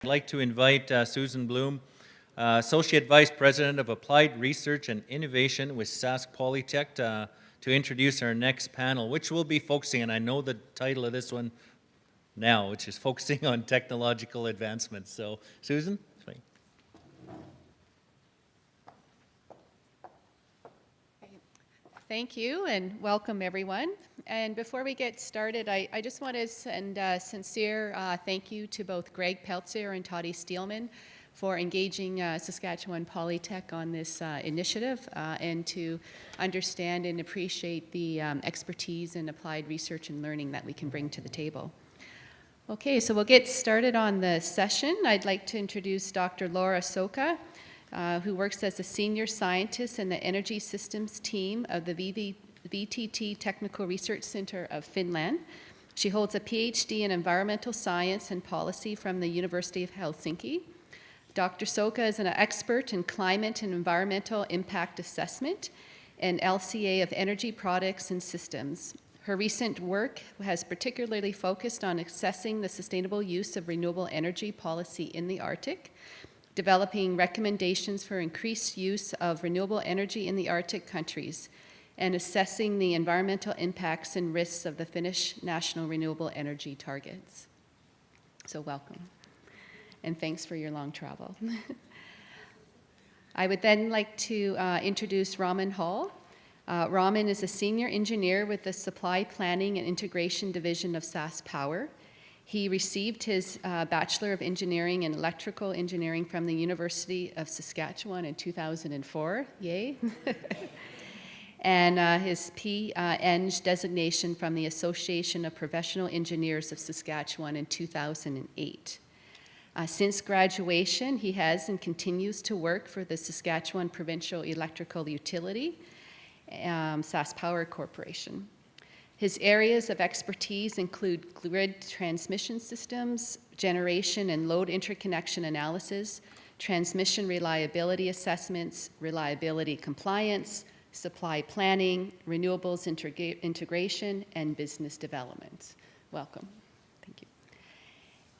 I'd like to invite Susan Blum, Associate Vice President of Applied Research and Innovation with SaskPolytech, to introduce our next panel, which will be focusing, and I know the title of this one now, which is focusing on technological advancements. So, Susan? Thank you and welcome everyone. And before we get started, I just want to send a sincere thank you to both Greg Peltzer and Toddy Steelman for engaging Saskatchewan Polytech on this initiative and to understand and appreciate the expertise in applied research and learning that we can bring to the table. Okay, so we'll get started on the session. I'd like to introduce Dr. Laura Sokka, who works as a senior scientist in the energy systems team of the VTT Technical Research Center of Finland. She holds a PhD in environmental science and policy from the University of Helsinki. Dr. Sokka is an expert in climate and environmental impact assessment and LCA of energy products and systems. Her recent work has particularly focused on assessing the sustainable use of renewable energy policy in the Arctic, developing recommendations for increased use of renewable energy in the Arctic countries, and assessing the environmental impacts and risks of the Finnish national renewable energy targets. So welcome, and thanks for your long travel. I would then like to introduce Raman Hall. Raman is a senior engineer with the Supply Planning and Integration Division of SaskPower. He received his Bachelor of Engineering in Electrical Engineering from the University of Saskatchewan in 2004, yay, and his Eng designation from the Association of Professional Engineers of Saskatchewan in 2008. Since graduation, he has and continues to work for the Saskatchewan Provincial Electrical Utility, SaskPower Corporation. His areas of expertise include grid transmission systems, generation and load interconnection analysis, transmission reliability assessments, reliability compliance, supply planning, renewables integration, and business development. Welcome. Thank you.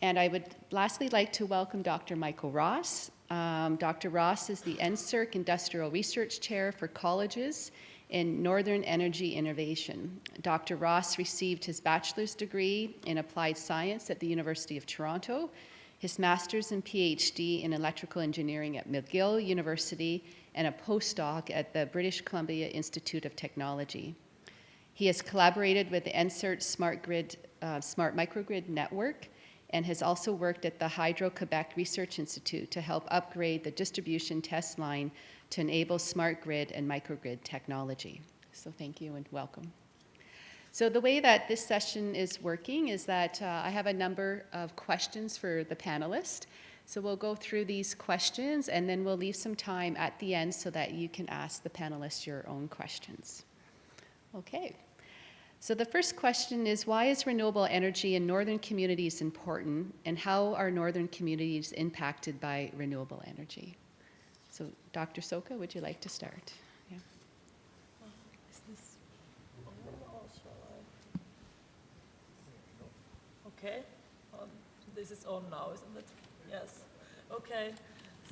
And I would lastly like to welcome Dr. Michael Ross. Dr. Ross is the NSERC Industrial Research Chair for Colleges in Northern Energy Innovation. Dr. Ross received his bachelor's degree in applied science at the University of Toronto, his master's and PhD in electrical engineering at McGill University, and a postdoc at the British Columbia Institute of Technology. He has collaborated with the NSERC Smart Microgrid Network and has also worked at the Hydro-Quebec Research Institute to help upgrade the distribution test line to enable smart grid and microgrid technology. So thank you and welcome. So the way that this session is working is that I have a number of questions for the panelists. So we'll go through these questions and then we'll leave some time at the end so that you can ask the panelists your own questions. Okay. So the first question is, why is renewable energy in northern communities important, and how are northern communities impacted by renewable energy? So Dr. Sokka, would you like to start? Yeah. Is this on or shall I? Okay. This is on now, isn't it? Yes. Okay.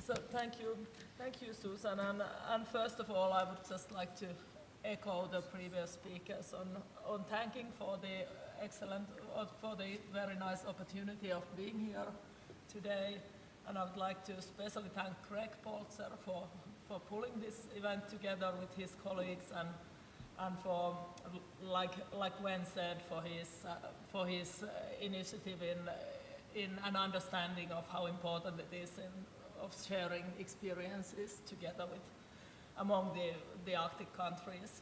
So thank you, Susan. And first of all, I would just like to echo the previous speakers on thanking for the excellent, for the very nice opportunity of being here today. And I would like to especially thank Greg Peltzer for pulling this event together with his colleagues and for, like Gwen said, for his initiative in an understanding of how important it is of sharing experiences together with among the Arctic countries.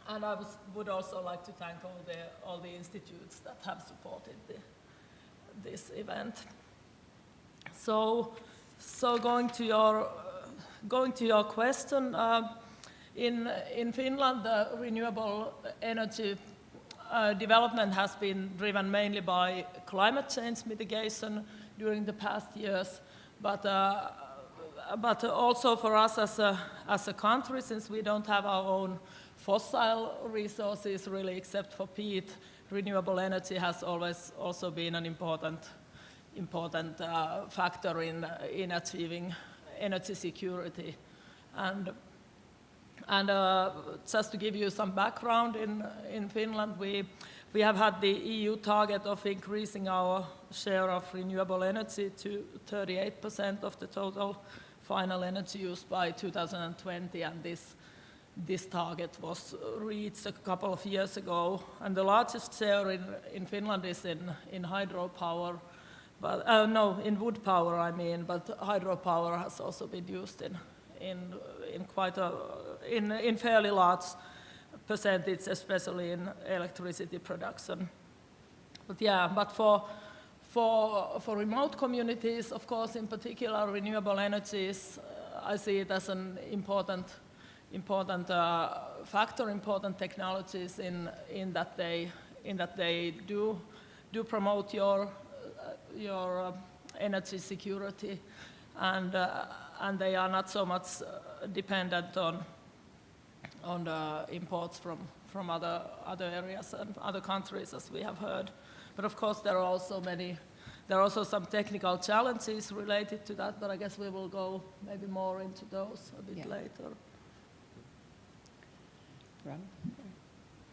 And I would also like to thank all the institutes that have supported this event. So going to your question, in Finland, the renewable energy development has been driven mainly by climate change mitigation during the past years, but also for us as a country, since we don't have our own fossil resources really except for peat, renewable energy has always also been an important important factor in achieving energy security. And just to give you some background, in Finland, we have had the EU target of increasing our share of renewable energy to 38% of the total final energy use by 2020, and this target was reached a couple of years ago. And the largest share in Finland is in hydropower, but in wood power, I mean. But hydropower has also been used in fairly large percentage, especially in electricity production. But for remote communities, of course, in particular, renewable energies, I see it as an important factor, important technologies in that they do promote your energy security, and they are not so much dependent on the imports from other areas and other countries, as we have heard. But of course, there are also some technical challenges related to that, but I guess we will go maybe more into those a bit later. Raman?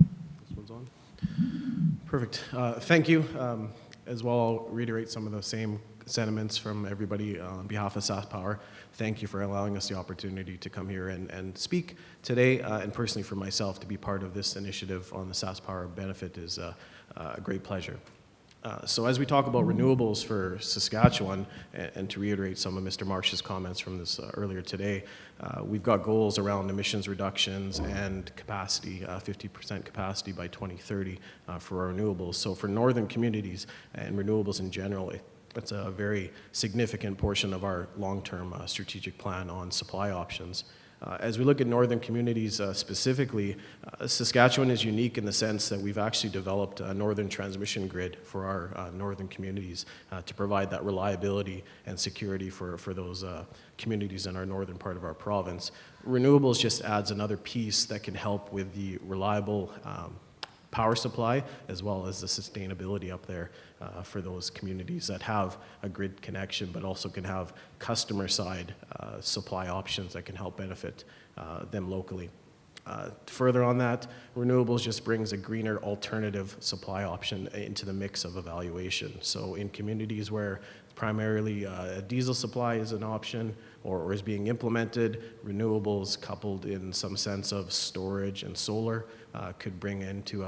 This one's on. Perfect. Thank you. As well, I'll reiterate some of the same sentiments from everybody on behalf of SaskPower. Thank you for allowing us the opportunity to come here and speak today, and personally for myself to be part of this initiative on the SaskPower benefit is a great pleasure. So as we talk about renewables for Saskatchewan, and to reiterate some of Mr. Marsh's comments from this earlier today, we've got goals around emissions reductions and capacity, 50% capacity by 2030 for our renewables. So for northern communities and renewables in general, it's a very significant portion of our long-term strategic plan on supply options. As we look at northern communities specifically, Saskatchewan is unique in the sense that we've actually developed a northern transmission grid for our northern communities to provide that reliability and security for those communities in our northern part of our province. Renewables just adds another piece that can help with the reliable power supply as well as the sustainability up there for those communities that have a grid connection but also can have customer side supply options that can help benefit them locally. Further on that, renewables just brings a greener alternative supply option into the mix of evaluation. So in communities where primarily a diesel supply is an option or is being implemented, renewables coupled in some sense of storage and solar could bring into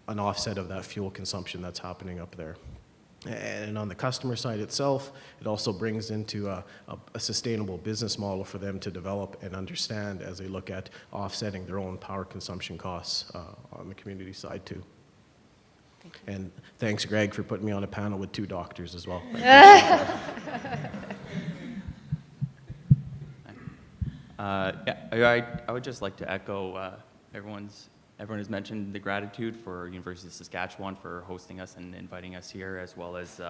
an offset of that fuel consumption that's happening up there. And on the customer side itself, it also brings into a sustainable business model for them to develop and understand as they look at offsetting their own power consumption costs on the community side too. Thank you. And thanks, Greg, for putting me on a panel with 2 doctors as well. I would just like to echo everyone has mentioned the gratitude for University of Saskatchewan for hosting us and inviting us here, as well as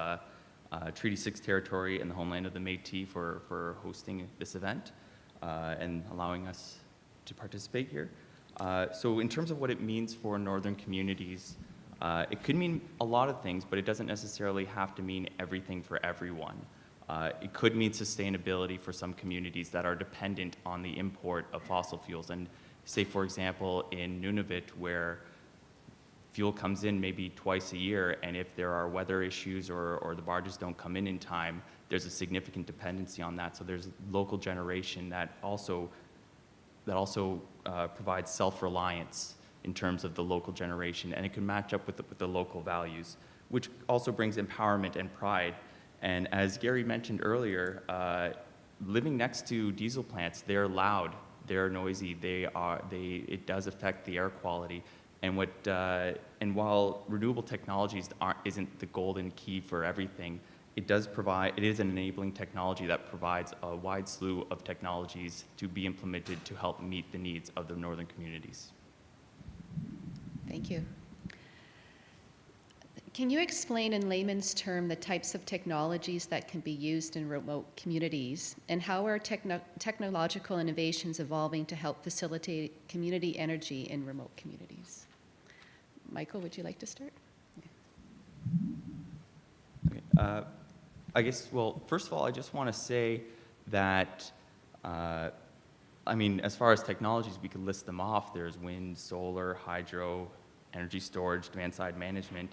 Treaty 6 territory and the homeland of the Métis for hosting this event and allowing us to participate here. So in terms of what it means for northern communities, it could mean a lot of things, but it doesn't necessarily have to mean everything for everyone. It could mean sustainability for some communities that are dependent on the import of fossil fuels. And say, for example, in Nunavut, where fuel comes in maybe twice a year, and if there are weather issues or the barges don't come in time, there's a significant dependency on that. So there's local generation that also provides self-reliance in terms of the local generation, and it can match up with the local values, which also brings empowerment and pride. And as Gary mentioned earlier, living next to diesel plants, they're loud, they're noisy, it does affect the air quality. And while renewable technologies isn't the golden key for everything, it is an enabling technology that provides a wide slew of technologies to be implemented to help meet the needs of the northern communities. Thank you. Can you explain in layman's term the types of technologies that can be used in remote communities, and how are technological innovations evolving to help facilitate community energy in remote communities? Michael, would you like to start? Okay. I guess, well, first of all, I just want to say that, I mean, as far as technologies, we could list them off. There's wind, solar, hydro, energy storage, demand-side management.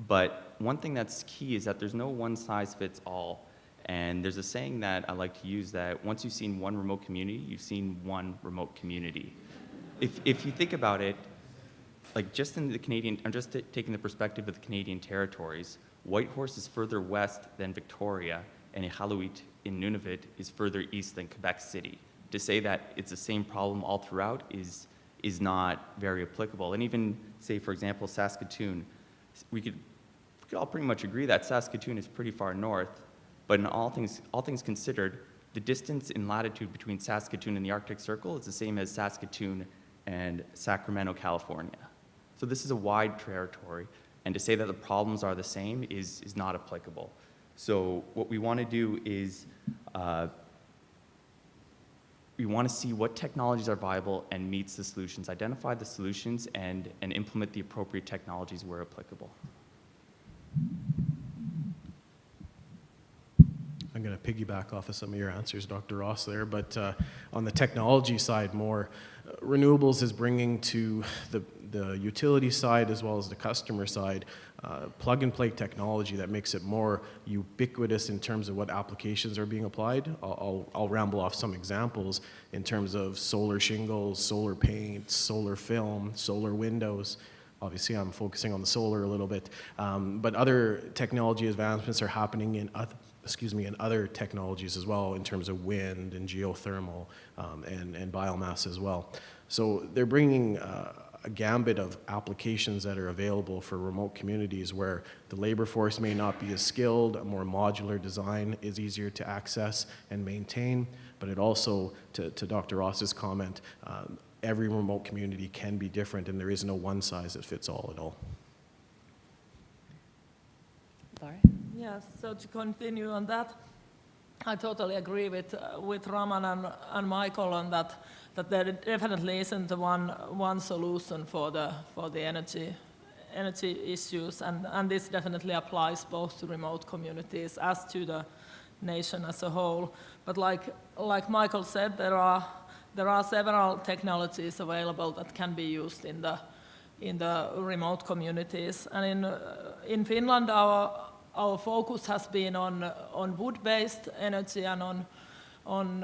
But one thing that's key is that there's no one-size-fits-all. And there's a saying that I like to use that once you've seen one remote community, you've seen one remote community. If you think about it, like just in the Canadian, I'm just taking the perspective of the Canadian territories, Whitehorse is further west than Victoria, and Iqaluit in Nunavut is further east than Quebec City. To say that it's the same problem all throughout is not very applicable. And even say, for example, Saskatoon, we could all pretty much agree that Saskatoon is pretty far north, but in all things considered, the distance in latitude between Saskatoon and the Arctic Circle is the same as Saskatoon and Sacramento, California. So this is a wide territory, and to say that the problems are the same is not applicable. So what we want to do is we want to see what technologies are viable and meets the solutions, identify the solutions, and implement the appropriate technologies where applicable. I'm going to piggyback off of some of your answers, Dr. Ross, there, but on the technology side more, renewables is bringing to the utility side as well as the customer side plug-and-play technology that makes it more ubiquitous in terms of what applications are being applied. I'll ramble off some examples in terms of solar shingles, solar paint, solar film, solar windows. Obviously, I'm focusing on the solar a little bit, but other technology advancements are happening in other technologies as well in terms of wind and geothermal and biomass as well. So they're bringing a gambit of applications that are available for remote communities where the labor force may not be as skilled, a more modular design is easier to access and maintain, but it also, to Dr. Ross's comment, every remote community can be different and there is no one size that fits all at all. Laura? Yes, so to continue on that, I totally agree with Raman and Michael on that there definitely isn't one solution for the energy issues, and this definitely applies both to remote communities as to the nation as a whole. But like Michael said, there are several technologies available that can be used in the remote communities, and in Finland our focus has been on wood-based energy, and on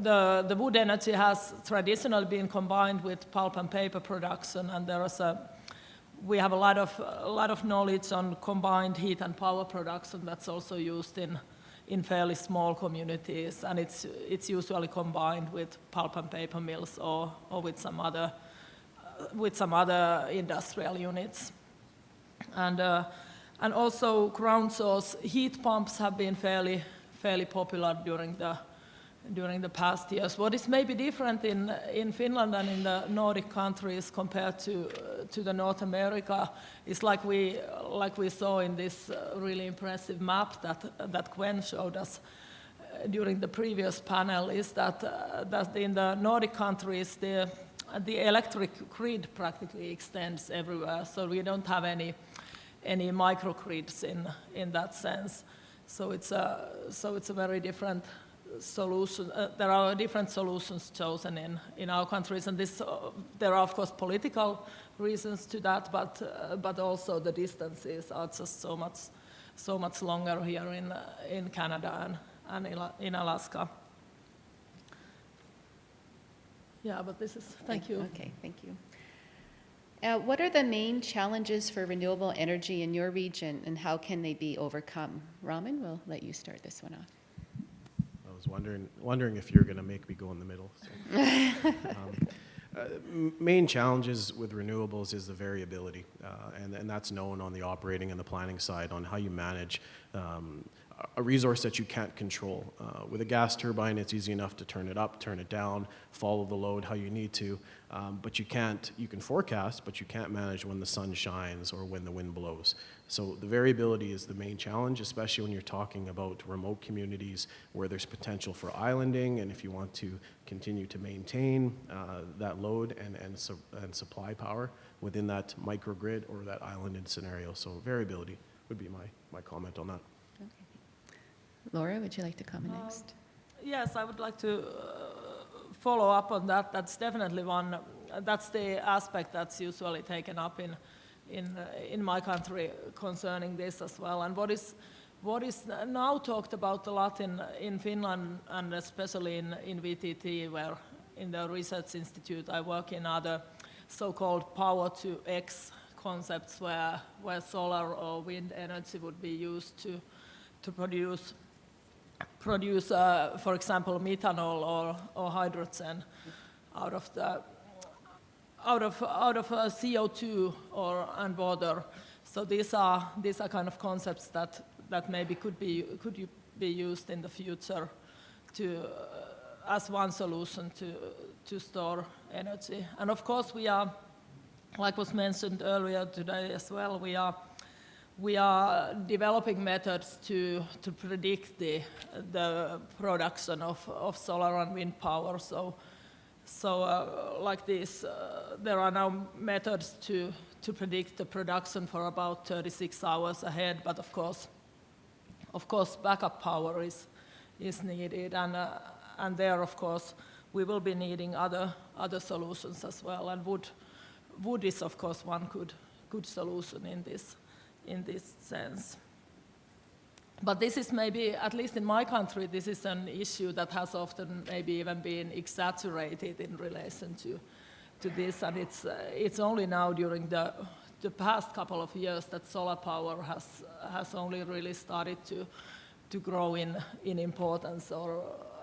the wood energy has traditionally been combined with pulp and paper production, and we have a lot of knowledge on combined heat and power production that's also used in fairly small communities, and it's usually combined with pulp and paper mills or with some other industrial units. And also ground source heat pumps have been fairly popular during the past years. What is maybe different in Finland and in the Nordic countries compared to the North America is like we saw in this really impressive map that Gwen showed us during the previous panel, is that in the Nordic countries the electric grid practically extends everywhere, so we don't have any microgrids in that sense. So it's a very different solution. There are different solutions chosen in our countries, and there are of course political reasons to that, but also the distances are just so much longer here in Canada and in Alaska. Yeah, but this is, thank you. Okay, thank you. What are the main challenges for renewable energy in your region, and how can they be overcome? Raman, we'll let you start this one off. I was wondering if you're going to make me go in the middle. So. Main challenges with renewables is the variability, and that's known on the operating and the planning side on how you manage a resource that you can't control. With a gas turbine, it's easy enough to turn it up, turn it down, follow the load how you need to, but you can forecast, but you can't manage when the sun shines or when the wind blows. So the variability is the main challenge, especially when you're talking about remote communities where there's potential for islanding, and if you want to continue to maintain that load and supply power within that microgrid or that islanded scenario. So variability would be my comment on that. Okay. Laura, would you like to comment next? Yes, I would like to follow up on that. That's definitely one. That's the aspect that's usually taken up in my country concerning this as well. And what is now talked about a lot in Finland, and especially in VTT, where in the research institute I work in, other so-called power to X concepts, where solar or wind energy would be used to produce, for example, methanol or hydrogen out of CO2 and water. So these are kind of concepts that maybe could be used in the future as one solution to store energy. And of course, we are, like was mentioned earlier today as well, we are developing methods to predict the production of solar and wind power. So like this, there are now methods to predict the production for about 36 hours ahead. But of course, backup power is needed, and there, of course, we will be needing other solutions as well. And wood is, of course, one good solution in this sense. But this is maybe, at least in my country, this is an issue that has often maybe even been exaggerated in relation to this, and it's only now during the past couple of years that solar power has only really started to grow in importance,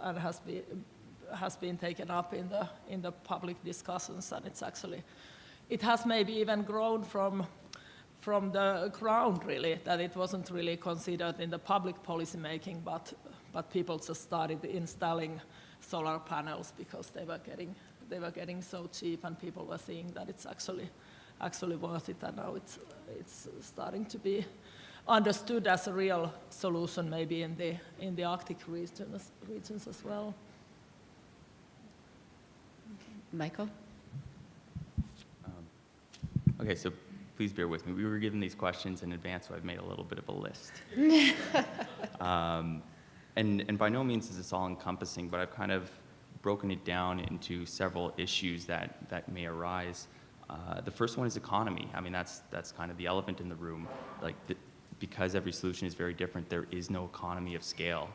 and has been taken up in the public discussions, and it has maybe even grown from the ground, really, that it wasn't really considered in the public policy making, but people just started installing solar panels because they were getting so cheap, and people were seeing that it's actually worth it, and now it's starting to be understood as a real solution, maybe in the Arctic regions as well. Michael? Okay, so please bear with me. We were given these questions in advance, so I've made a little bit of a list. And by no means is this all encompassing, but I've kind of broken it down into several issues that may arise. The first one is economy. I mean, that's kind of the elephant in the room. Like, because every solution is very different, there is no economy of scale,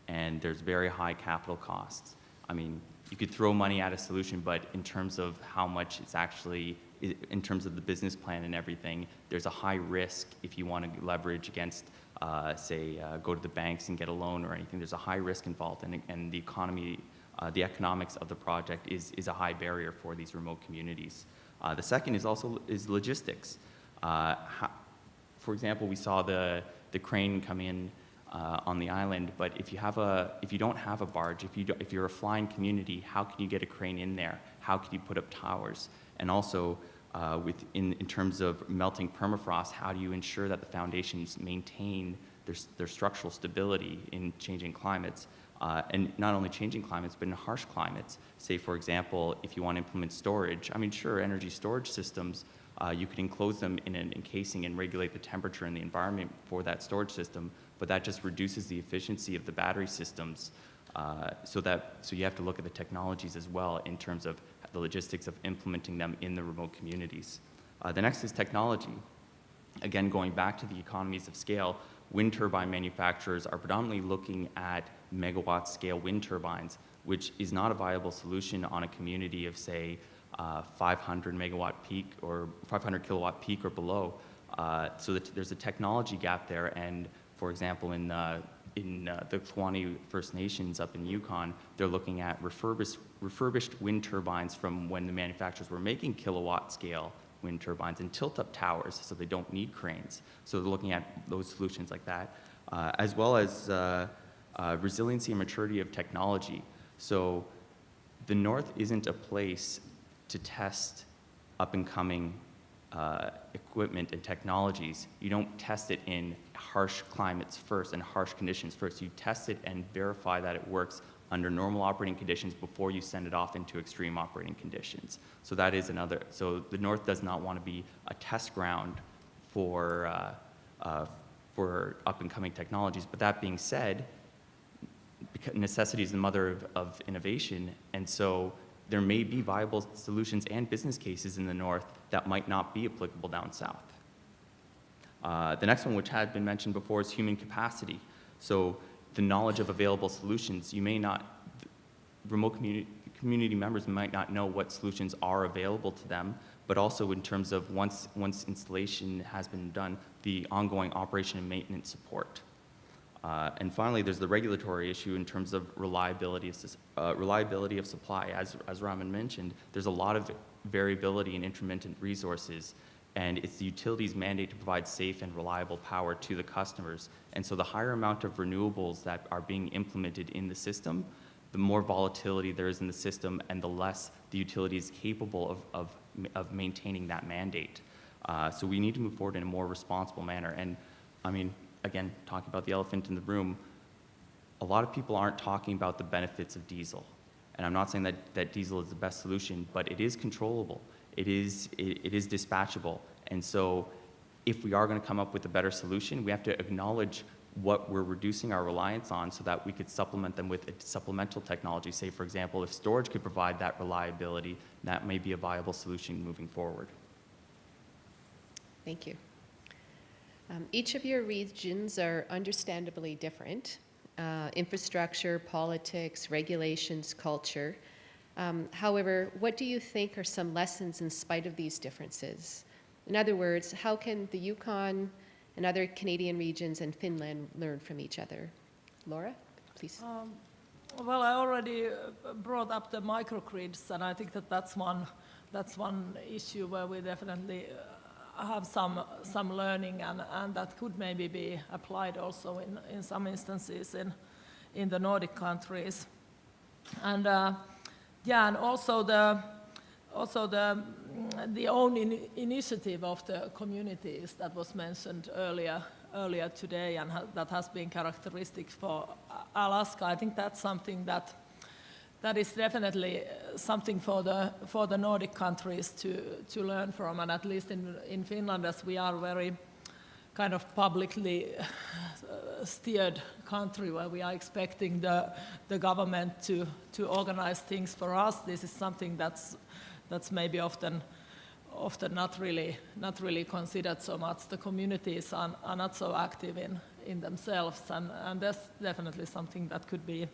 and there's very high capital costs. I mean, you could throw money at a solution, but in terms of how much it's actually, in terms of the business plan and everything, there's a high risk if you want to leverage against, go to the banks and get a loan or anything. There's a high risk involved, and the economy, the economics of the project is a high barrier for these remote communities. The second is logistics. For example, we saw the crane come in on the island, but if you don't have a barge, if you're a flying community, how can you get a crane in there? How can you put up towers? And also, in terms of melting permafrost, how do you ensure that the foundations maintain their structural stability in changing climates? And not only changing climates, but in harsh climates. Say, for example, if you want to implement storage, I mean, sure, energy storage systems, you could enclose them in an encasing and regulate the temperature and the environment for that storage system, but that just reduces the efficiency of the battery systems. So you have to look at the technologies as well in terms of the logistics of implementing them in the remote communities. The next is technology. Again, going back to the economies of scale, wind turbine manufacturers are predominantly looking at megawatt scale wind turbines, which is not a viable solution on a community of, say, 500 megawatt peak or 500 kilowatt peak or below. So that there's a technology gap there. And for example, in the Kainai First Nations up in Yukon, they're looking at refurbished wind turbines from when the manufacturers were making kilowatt scale wind turbines and tilt-up towers, so they don't need cranes. So they're looking at those solutions like that, as well as resiliency and maturity of technology. So the North isn't a place to test up-and-coming equipment and technologies. You don't test it in harsh climates first and harsh conditions first. You test it and verify that it works under normal operating conditions before you send it off into extreme operating conditions. So that is another. So the North does not want to be a test ground for up-and-coming technologies. But that being said, necessity is the mother of innovation, and so there may be viable solutions and business cases in the north that might not be applicable down south. The next one, which had been mentioned before, is human capacity. So the knowledge of available solutions, you may not, remote community members might not know what solutions are available to them, but also in terms of once installation has been done, the ongoing operation and maintenance support. And finally, there's the regulatory issue in terms of reliability of supply. As Raman mentioned, there's a lot of variability in intermittent resources, and it's the utility's mandate to provide safe and reliable power to the customers. And so the higher amount of renewables that are being implemented in the system, the more volatility there is in the system and the less the utility is capable of maintaining that mandate. So we need to move forward in a more responsible manner. And I mean, again, talking about the elephant in the room, a lot of people aren't talking about the benefits of diesel. And I'm not saying that diesel is the best solution, but it is controllable. It is dispatchable. And so if we are going to come up with a better solution, we have to acknowledge what we're reducing our reliance on so that we could supplement them with a supplemental technology. Say, for example, if storage could provide that reliability, that may be a viable solution moving forward. Thank you. Each of your regions are understandably different. Infrastructure, politics, regulations, culture. However, what do you think are some lessons in spite of these differences? In other words, how can the Yukon and other Canadian regions and Finland learn from each other? Laura, please. Well, I already brought up the microgrids, and I think that's one issue where we definitely have some learning, and that could maybe be applied also in some instances in the Nordic countries. And and also the own initiative of the communities that was mentioned earlier today, and that has been characteristic for Alaska. I think that's something that is definitely something for the Nordic countries to learn from, and at least in Finland, as we are very kind of publicly steered country where we are expecting the government to organize things for us. This is something that's maybe often not really considered so much. The communities are not so active in themselves, and that's definitely something that could be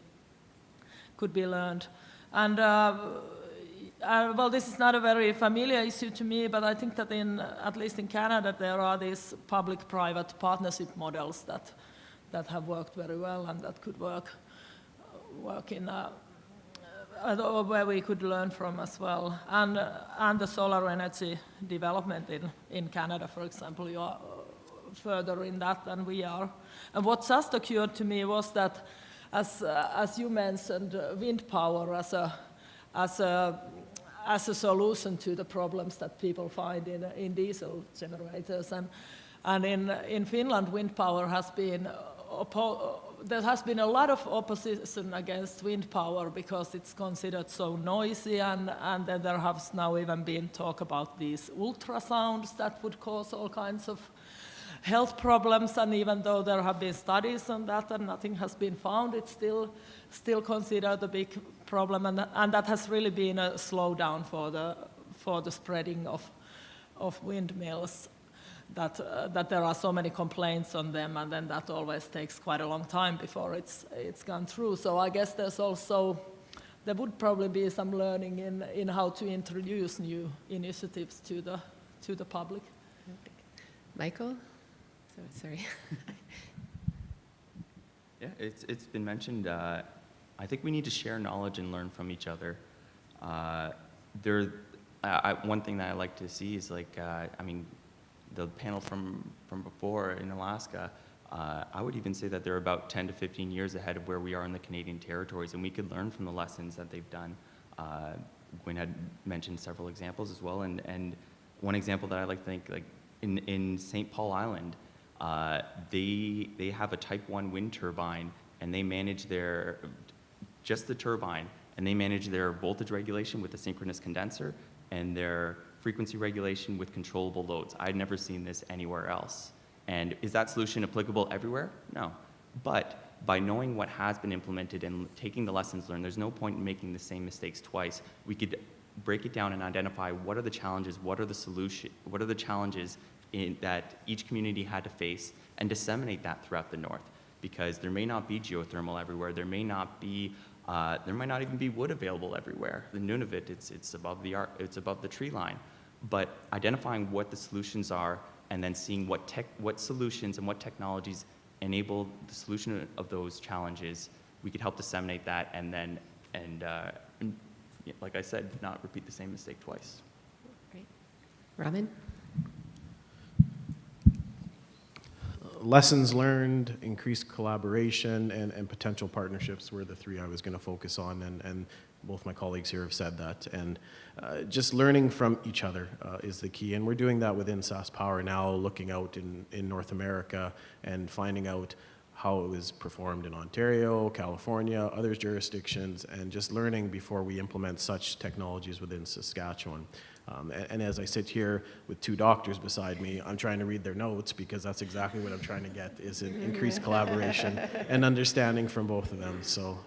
learned. And well, this is not a very familiar issue to me, but I think that at least in Canada, there are these public-private partnership models that have worked very well, and that could work in where we could learn from as well. And the solar energy development in Canada, for example, you are further in that than we are. And what just occurred to me was that, as you mentioned, wind power as a solution to the problems that people find in diesel generators. And in Finland, wind power has been there has been a lot of opposition against wind power because it's considered so noisy, and then there has now even been talk about these ultrasounds that would cause all kinds of health problems, and even though there have been studies on that and nothing has been found, it's still considered a big problem, and that has really been a slowdown for the spreading of windmills. That there are so many complaints on them, and then that always takes quite a long time before it's gone through. So I guess there would probably be some learning in how to introduce new initiatives to the public. Michael? Sorry. Yeah, it's been mentioned. I think we need to share knowledge and learn from each other. One thing that I like to see is the panel from before in Alaska, I would even say that they're about 10 to 15 years ahead of where we are in the Canadian territories, and we could learn from the lessons that they've done. Gwen had mentioned several examples as well, and one example that I like to think, in St. Paul Island, they have a Type 1 wind turbine, and they manage just the turbine, and they manage their voltage regulation with a synchronous condenser, and their frequency regulation with controllable loads. I'd never seen this anywhere else. And is that solution applicable everywhere? No. But by knowing what has been implemented and taking the lessons learned, there's no point in making the same mistakes twice. We could break it down and identify what are the challenges, what are the challenges that each community had to face, and disseminate that throughout the north. Because there may not be geothermal everywhere, there might not even be wood available everywhere. In Nunavut, it's above the tree line. But identifying what the solutions are, and then seeing what solutions and what technologies enable the solution of those challenges, we could help disseminate that, and then, like I said, not repeat the same mistake twice. Great. Raman? Lessons learned, increased collaboration, and potential partnerships were the three I was going to focus on, and both my colleagues here have said that. And just learning from each other is the key, and we're doing that within SaskPower now, looking out in North America and finding out how it was performed in Ontario, California, other jurisdictions, and just learning before we implement such technologies within Saskatchewan. And as I sit here with two doctors beside me, I'm trying to read their notes because that's exactly what I'm trying to get, is an increased collaboration and understanding from both of them. So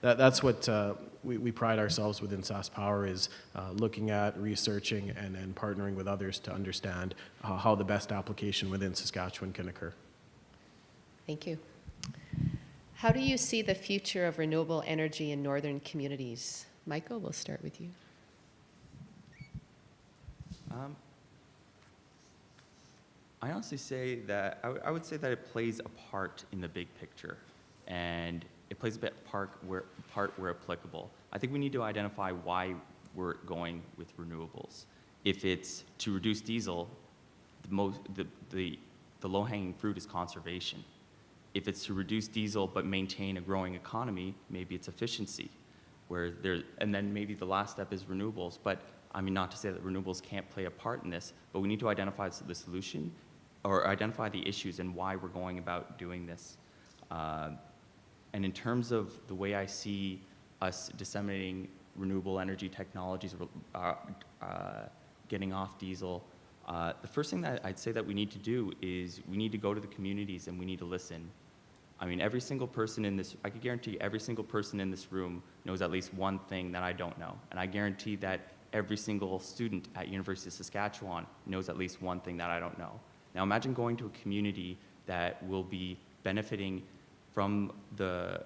that's what we pride ourselves within SaskPower, is looking at, researching, and partnering with others to understand how the best application within Saskatchewan can occur. Thank you. How do you see the future of renewable energy in northern communities? Michael, we'll start with you. I honestly say that, I would say that it plays a part in the big picture, and it plays a part where applicable. I think we need to identify why we're going with renewables. If it's to reduce diesel, the low-hanging fruit is conservation. If it's to reduce diesel but maintain a growing economy, maybe it's efficiency. And then maybe the last step is renewables. But I mean, not to say that renewables can't play a part in this, but we need to identify the solution, or identify the issues and why we're going about doing this. And in terms of the way I see us disseminating renewable energy technologies, getting off diesel, the first thing that I'd say that we need to do is we need to go to the communities and we need to listen. I mean, every single person in this, I can guarantee every single person in this room knows at least one thing that I don't know. And I guarantee that every single student at University of Saskatchewan knows at least one thing that I don't know. Now imagine going to a community that will be benefiting from the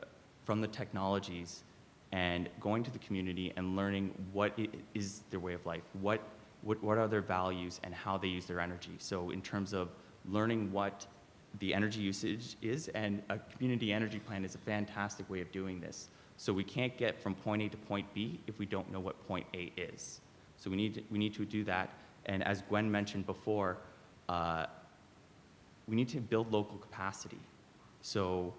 technologies, and going to the community and learning what is their way of life, what are their values and how they use their energy. So in terms of learning what the energy usage is, and a community energy plan is a fantastic way of doing this. So we can't get from point A to point B if we don't know what point A is. So we need to do that. And as Gwen mentioned before, we need to build local capacity. So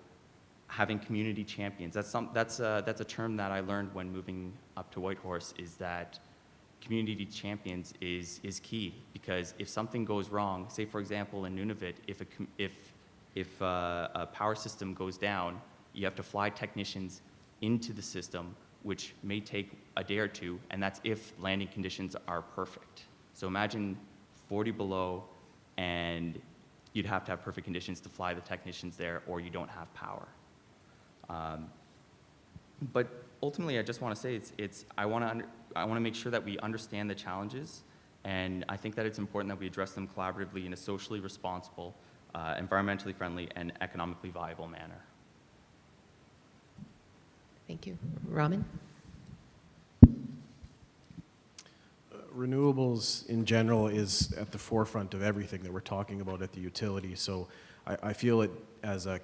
having community champions, that's a term that I learned when moving up to Whitehorse, is that community champions is key, because if something goes wrong, say for example in Nunavut, if a power system goes down, you have to fly technicians into the system, which may take a day or two, and that's if landing conditions are perfect. So imagine 40 below, and you'd have to have perfect conditions to fly the technicians there, or you don't have power. But ultimately, I just want to say I want to make sure that we understand the challenges, and I think that it's important that we address them collaboratively in a socially responsible, environmentally friendly, and economically viable manner. Thank you. Raman? Renewables in general is at the forefront of everything that we're talking about at the utility. So I feel it as a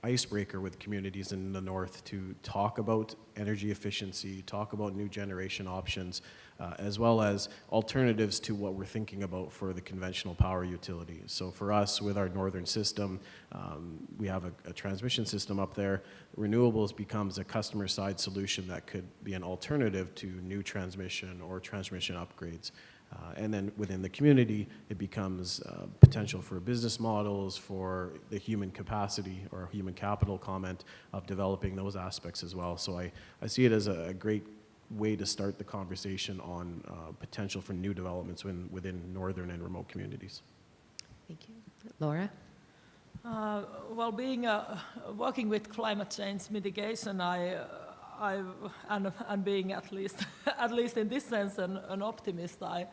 icebreaker with communities in the north to talk about energy efficiency, talk about new generation options, as well as alternatives to what we're thinking about for the conventional power utility. So for us, with our northern system, we have a transmission system up there. Renewables becomes a customer side solution that could be an alternative to new transmission or transmission upgrades. And then within the community, it becomes potential for business models, for the human capacity or human capital comment of developing those aspects as well. So I see it as a great way to start the conversation on potential for new developments within northern and remote communities. Thank you. Laura? Well, working with climate change mitigation, and being at least in this sense an optimist, I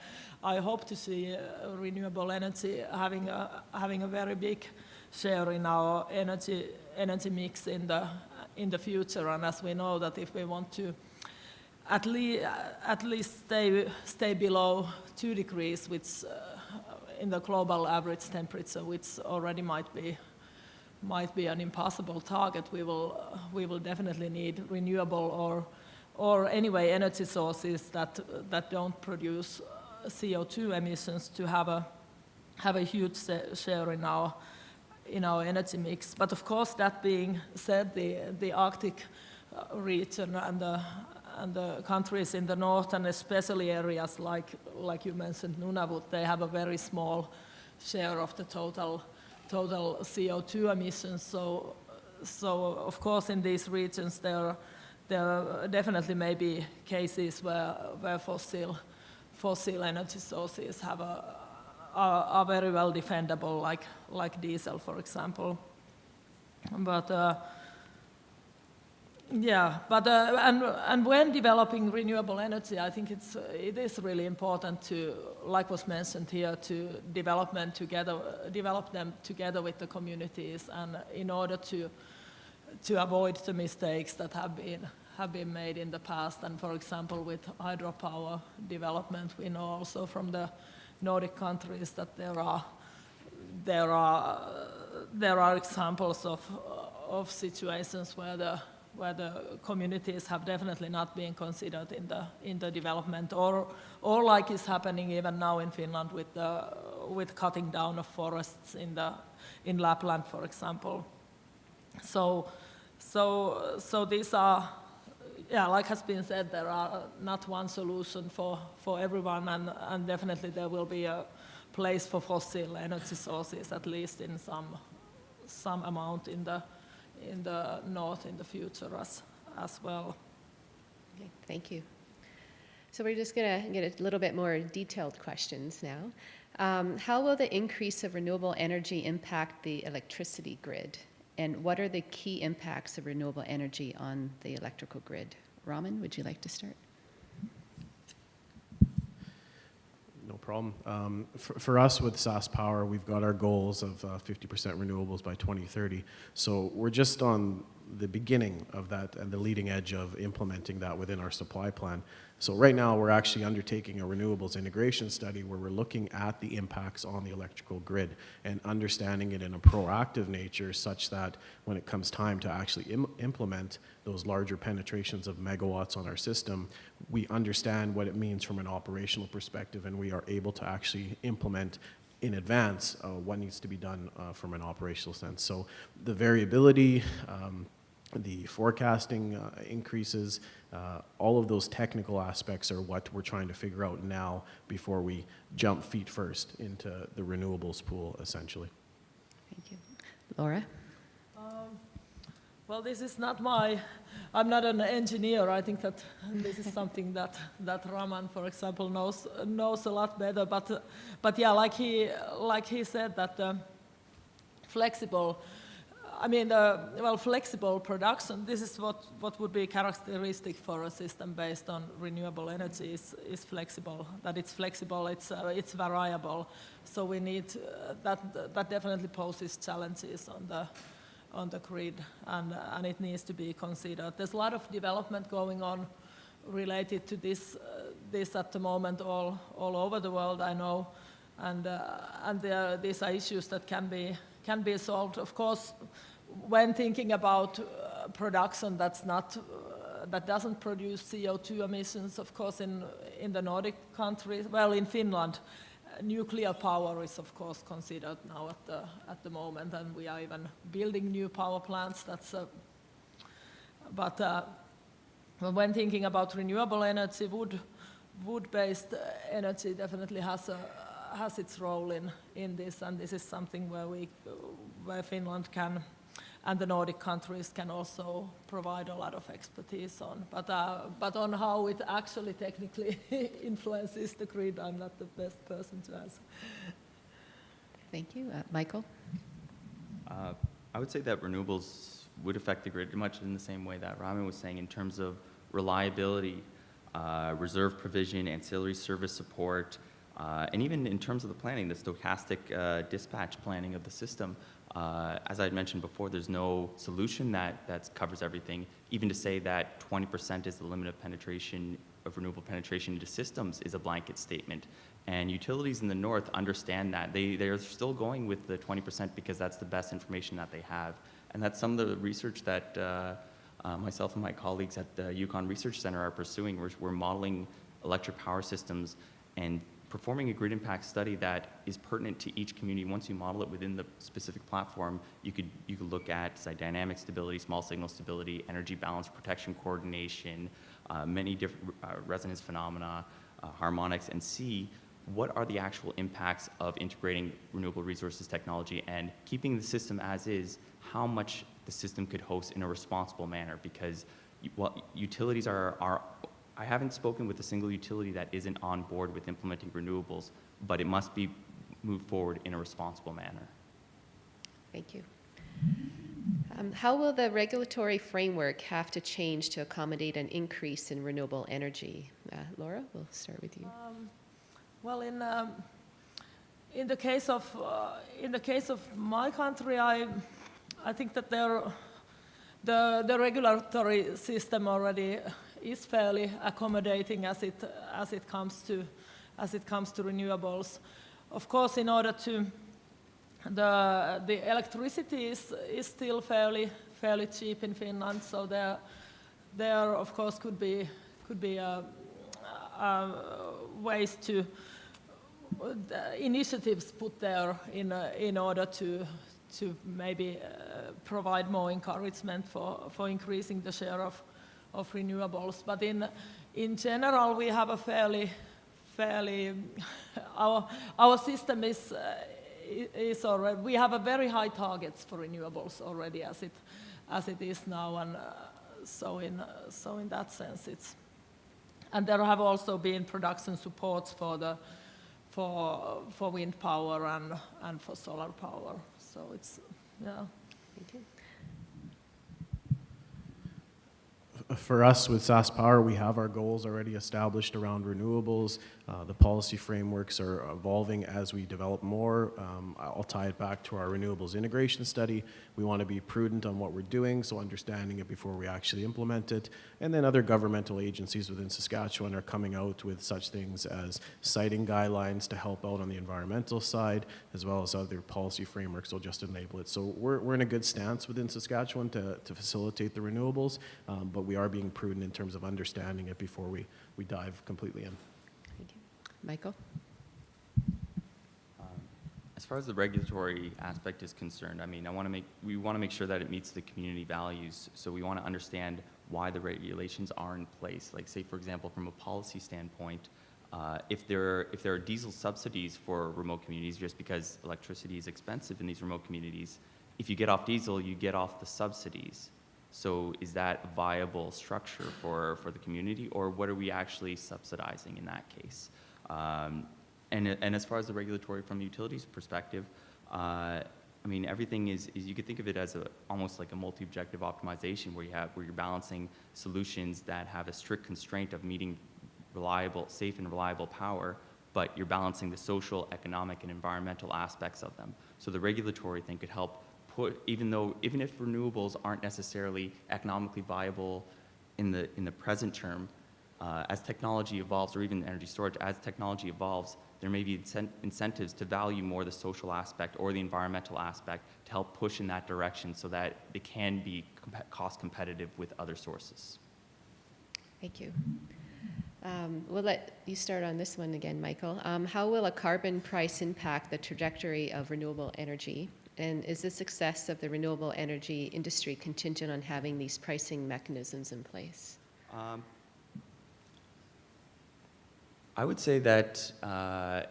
hope to see renewable energy having a very big share in our energy mix in the future. And as we know that if we want to at least stay below 2 degrees, which in the global average temperature, which already might be an impossible target, we will definitely need renewable or anyway energy sources that don't produce CO2 emissions to have a huge share in our energy mix. But of course, that being said, the Arctic region and the countries in the north, and especially areas like you mentioned, Nunavut, they have a very small share of the total CO2 emissions. So of course, in these regions, there definitely may be cases where fossil energy sources are very well defendable, like diesel, for example. But and when developing renewable energy, I think it is really important to, like was mentioned here, to develop them together with the communities, and in order to avoid the mistakes that have been made in the past. And for example, with hydropower development, we know also from the Nordic countries that there are examples of situations where the communities have definitely not been considered in the development, or like is happening even now in Finland with cutting down of forests in Lapland, for example. So these are, like has been said, there are not one solution for everyone, and definitely there will be a place for fossil energy sources, at least in some amount in the north in the future as well. Okay, thank you. So we're just going to get a little bit more detailed questions now. How will the increase of renewable energy impact the electricity grid? And what are the key impacts of renewable energy on the electrical grid? Raman, would you like to start? No problem. For us with SaskPower, we've got our goals of 50% renewables by 2030. So we're just on the beginning of that and the leading edge of implementing that within our supply plan. So right now we're actually undertaking a renewables integration study where we're looking at the impacts on the electrical grid and understanding it in a proactive nature, such that when it comes time to actually implement those larger penetrations of megawatts on our system, we understand what it means from an operational perspective, and we are able to actually implement in advance what needs to be done from an operational sense. So the variability, the forecasting increases, all of those technical aspects are what we're trying to figure out now before we jump feet first into the renewables pool, essentially. Thank you. Laura? Well, this is not I'm not an engineer. I think that this is something that Raman, for example, knows a lot better. But yeah, like he said, that flexible production, this is what would be characteristic for a system based on renewable energy is flexible, that it's flexible, it's variable. So we need, that definitely poses challenges on the grid, and it needs to be considered. There's a lot of development going on related to this at the moment all over the world, I know, and these are issues that can be solved. Of course, when thinking about production that doesn't produce CO2 emissions, of course, in the Nordic countries, well, in Finland, nuclear power is, of course, considered now at the moment, and we are even building new power plants. But when thinking about renewable energy, wood-based energy definitely has its role in this, and this is something where Finland can, and the Nordic countries can also provide a lot of expertise on. But on how it actually technically influences the grid, I'm not the best person to answer. Thank you. Michael? I would say that renewables would affect the grid much in the same way that Raman was saying in terms of reliability, reserve provision, ancillary service support, and even in terms of the planning, the stochastic dispatch planning of the system. As I had mentioned before, there's no solution that covers everything. Even to say that 20% is the limit of penetration, of renewable penetration into systems is a blanket statement. And utilities in the north understand that. They are still going with the 20% because that's the best information that they have. And that's some of the research that myself and my colleagues at the Yukon Research Center are pursuing. We're modeling electric power systems and performing a grid impact study that is pertinent to each community. Once you model it within the specific platform, you could look at dynamic stability, small signal stability, energy balance, protection coordination, many different resonance phenomena, harmonics, and see what are the actual impacts of integrating renewable resources technology and keeping the system as is, how much the system could host in a responsible manner. Because utilities are I haven't spoken with a single utility that isn't on board with implementing renewables, but it must be moved forward in a responsible manner. Thank you. How will the regulatory framework have to change to accommodate an increase in renewable energy? Laura, we'll start with you. Well, in the case of my country, I think that the regulatory system already is fairly accommodating as it comes to renewables. Of course, in order to the electricity is still fairly cheap in Finland, so there of course could be ways to initiatives put there in order to maybe provide more encouragement for increasing the share of renewables. But in general, we have a fairly our system is already, we have a very high targets for renewables already as it is now, and so in that sense it's, and there have also been production supports for wind power and for solar power. So it's, yeah. Thank you. For us with SaskPower, we have our goals already established around renewables. The policy frameworks are evolving as we develop more. I'll tie it back to our renewables integration study. We want to be prudent on what we're doing, so understanding it before we actually implement it. And then other governmental agencies within Saskatchewan are coming out with such things as siting guidelines to help out on the environmental side, as well as other policy frameworks will just enable it. So we're in a good stance within Saskatchewan to facilitate the renewables, but we are being prudent in terms of understanding it before we dive completely in. Thank you. Michael? As far as the regulatory aspect is concerned, I mean, we want to make sure that it meets the community values. So we want to understand why the regulations are in place. Like, say, for example, from a policy standpoint, if there are diesel subsidies for remote communities, just because electricity is expensive in these remote communities, if you get off diesel, you get off the subsidies. So is that a viable structure for the community, or what are we actually subsidizing in that case? And as far as the regulatory from the utilities perspective, I mean, everything is you could think of it as almost like a multi-objective optimization where you're balancing solutions that have a strict constraint of meeting safe and reliable power, but you're balancing the social, economic, and environmental aspects of them. So the regulatory thing could help even if renewables aren't necessarily economically viable in the present term, as technology evolves, or even energy storage, as technology evolves, there may be incentives to value more the social aspect or the environmental aspect to help push in that direction so that they can be cost competitive with other sources. Thank you. We'll let you start on this one again, Michael. How will a carbon price impact the trajectory of renewable energy? And is the success of the renewable energy industry contingent on having these pricing mechanisms in place? I would say that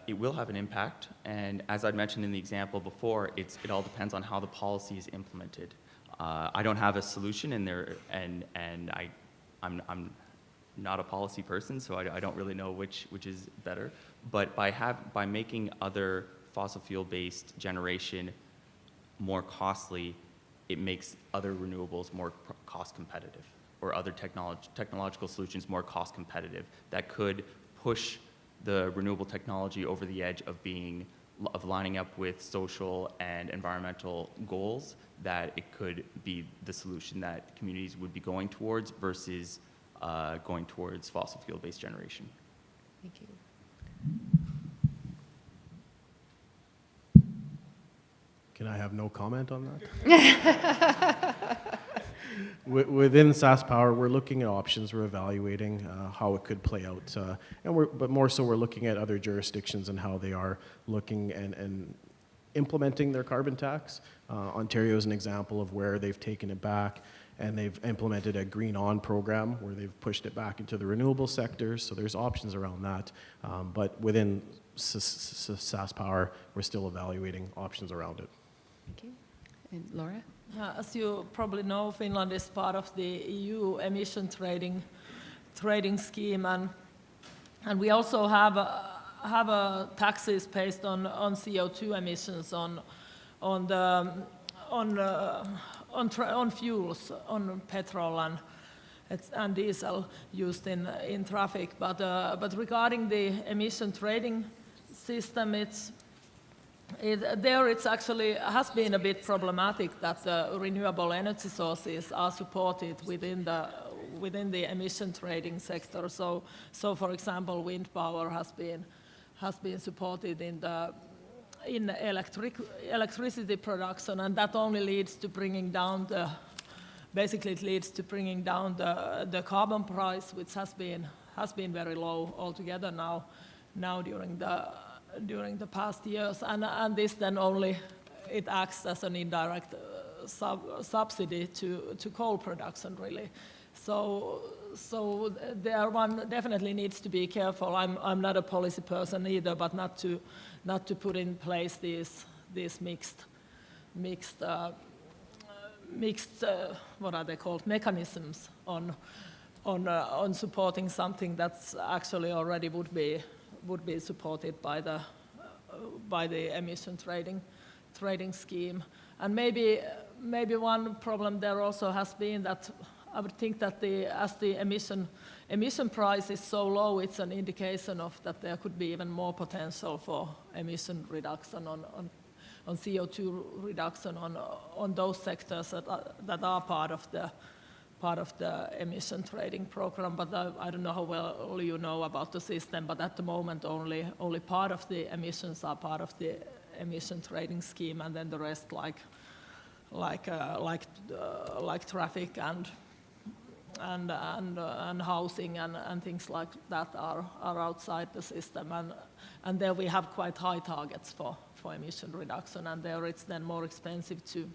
it will have an impact, and as I'd mentioned in the example before, it all depends on how the policy is implemented. I don't have a solution in there, and I'm not a policy person, so I don't really know which is better. But by making other fossil fuel-based generation more costly, it makes other renewables more cost competitive, or other technological solutions more cost competitive. That could push the renewable technology over the edge of lining up with social and environmental goals, that it could be the solution that communities would be going towards versus going towards fossil fuel-based generation. Thank you. Can I have no comment on that? Within SaskPower, we're looking at options, we're evaluating how it could play out, but more so we're looking at other jurisdictions and how they are looking and implementing their carbon tax. Ontario is an example of where they've taken it back and they've implemented a green on program where they've pushed it back into the renewable sector, so there's options around that. But within SaskPower, we're still evaluating options around it. Thank you. And Laura? Yeah, as you probably know, Finland is part of the EU emission trading scheme, and we also have taxes based on CO2 emissions on fuels, on petrol and diesel used in traffic. But regarding the emission trading system, it's actually has been a bit problematic that the renewable energy sources are supported within the emission trading sector. So for example, wind power has been supported in electricity production, and that only leads to bringing down the carbon price, which has been very low altogether now during the past years, and this then only it acts as an indirect subsidy to coal production, really. So there one definitely needs to be careful. I'm not a policy person either, but not to put in place these mixed what are they called, mechanisms on supporting something that's actually already would be supported by the emission trading scheme. And maybe one problem there also has been that I would think that as the emission price is so low, it's an indication of that there could be even more potential for emission reduction on CO2 reduction on those sectors that are part of the emission trading program. But I don't know how well you know about the system, but at the moment only part of the emissions are part of the emission trading scheme, and then the rest like traffic and housing and things like that are outside the system, and there we have quite high targets for emission reduction, and there it's then more expensive to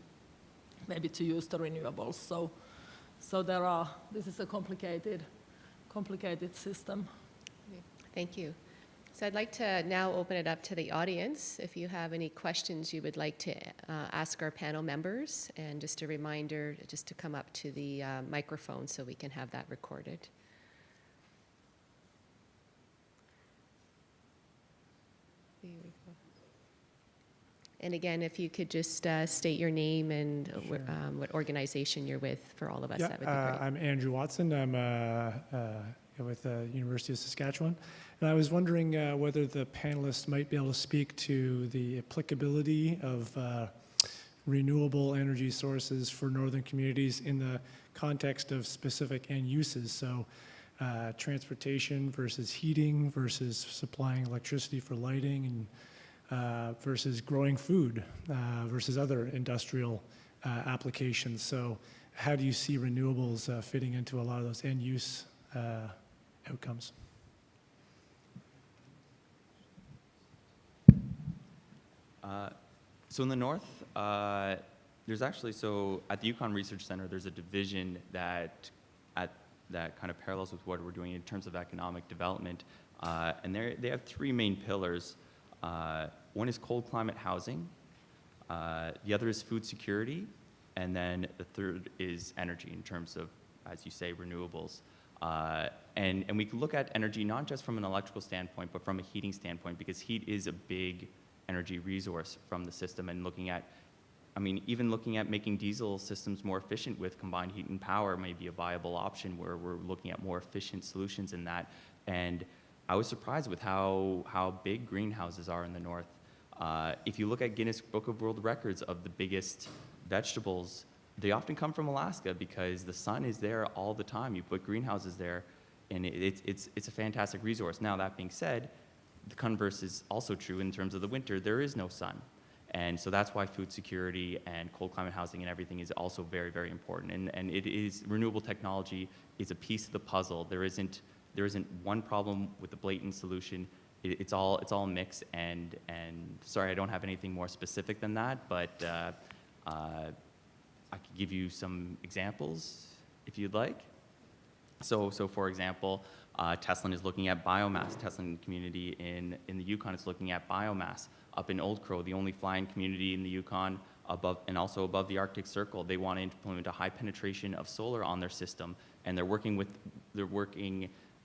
use the renewables. So this is a complicated system. Thank you. So I'd like to now open it up to the audience. If you have any questions you would like to ask our panel members, and just a reminder just to come up to the microphone so we can have that recorded. There we go. And again, if you could just state your name and what organization you're with for all of us, that would be great. I'm Andrew Watson. I'm with the University of Saskatchewan. And I was wondering whether the panelists might be able to speak to the applicability of renewable energy sources for northern communities in the context of specific end uses. So transportation versus heating versus supplying electricity for lighting, and versus growing food versus other industrial applications. So how do you see renewables fitting into a lot of those end use outcomes? So in the north, there's actually, so at the Yukon Research Center, there's a division that kind of parallels with what we're doing in terms of economic development. And they have three main pillars. One is cold climate housing, the other is food security, and then the third is energy in terms of, as you say, renewables. And we can look at energy not just from an electrical standpoint, but from a heating standpoint, because heat is a big energy resource from the system, and looking at I mean, even looking at making diesel systems more efficient with combined heat and power may be a viable option where we're looking at more efficient solutions in that. And I was surprised with how big greenhouses are in the north. If you look at Guinness Book of World Records of the biggest vegetables, they often come from Alaska because the sun is there all the time. You put greenhouses there, and it's a fantastic resource. Now, that being said, the converse is also true in terms of the winter. There is no sun. And so that's why food security and cold climate housing and everything is also very, very important. And it is, renewable technology is a piece of the puzzle. There isn't one problem with the blatant solution. It's all mixed, and sorry, I don't have anything more specific than that, but I could give you some examples if you'd like. So for example, Teslin is looking at biomass. Teslin community in the Yukon is looking at biomass. Up in Old Crow, the only flying community in the Yukon above and also above the Arctic Circle, they want to implement a high penetration of solar on their system, and they're working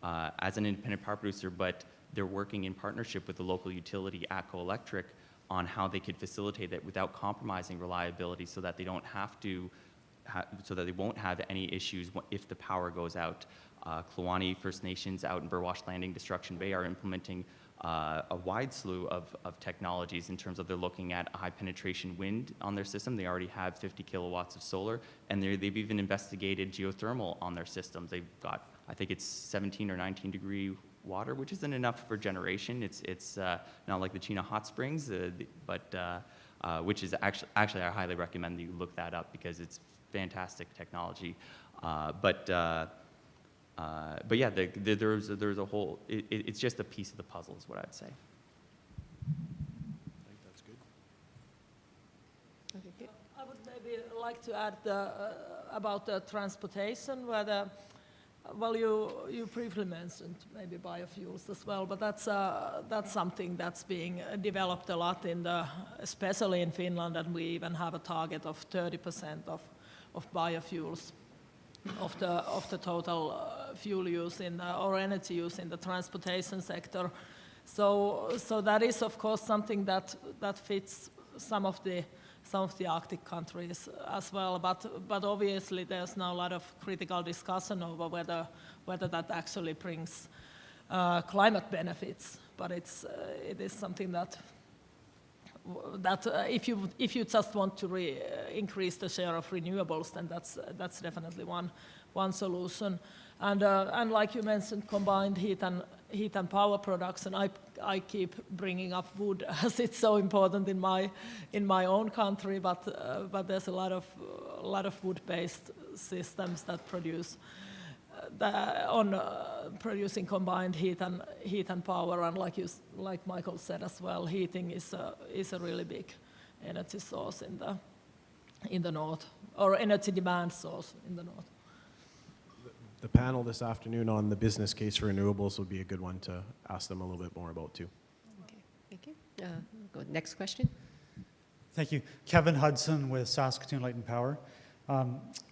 as an independent power producer, but they're working in partnership with the local utility, ATCO Electric, on how they could facilitate that without compromising reliability, so that they don't have to, so that they won't have any issues if the power goes out. Kluane First Nations out in Burwash Landing, Destruction Bay are implementing a wide slew of technologies in terms of they're looking at high penetration wind on their system. They already have 50 kilowatts of solar, and they've even investigated geothermal on their systems. They've got, I think it's 17 or 19 degree water, which isn't enough for generation. It's not like the Chena hot springs, but which is actually I highly recommend that you look that up because it's fantastic technology. But yeah, there's a whole. It's just a piece of the puzzle, is what I'd say. I think that's good. Okay, good. I would maybe like to add about the transportation, whether, well, you briefly mentioned maybe biofuels as well, but that's something that's being developed a lot especially in Finland, and we even have a target of 30% of biofuels of the total fuel use or energy use in the transportation sector. So that is of course something that fits some of the Arctic countries as well, but obviously there's now a lot of critical discussion over whether that actually brings climate benefits. But it is something that if you just want to increase the share of renewables, then that's definitely one solution. And like you mentioned, combined heat and power production. I keep bringing up wood as it's so important in my own country, but there's a lot of wood-based systems that produce producing combined heat and power, and like Michael said as well, heating is a really big energy source in the north, or energy demand source in the north. The panel this afternoon on the business case for renewables would be a good one to ask them a little bit more about too. Okay, thank you. Go next question. Thank you. Kevin Hudson with Saskatoon Light and Power.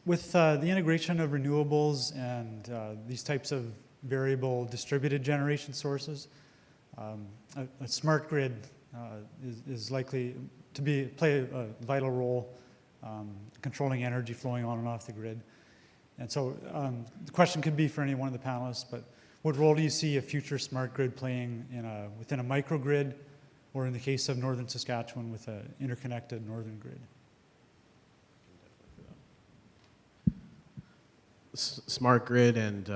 With the integration of renewables and these types of variable distributed generation sources, a smart grid is likely to play a vital role controlling energy flowing on and off the grid. And so the question could be for any one of the panelists, but what role do you see a future smart grid playing within a microgrid, or in the case of northern Saskatchewan with an interconnected northern grid? Smart grid and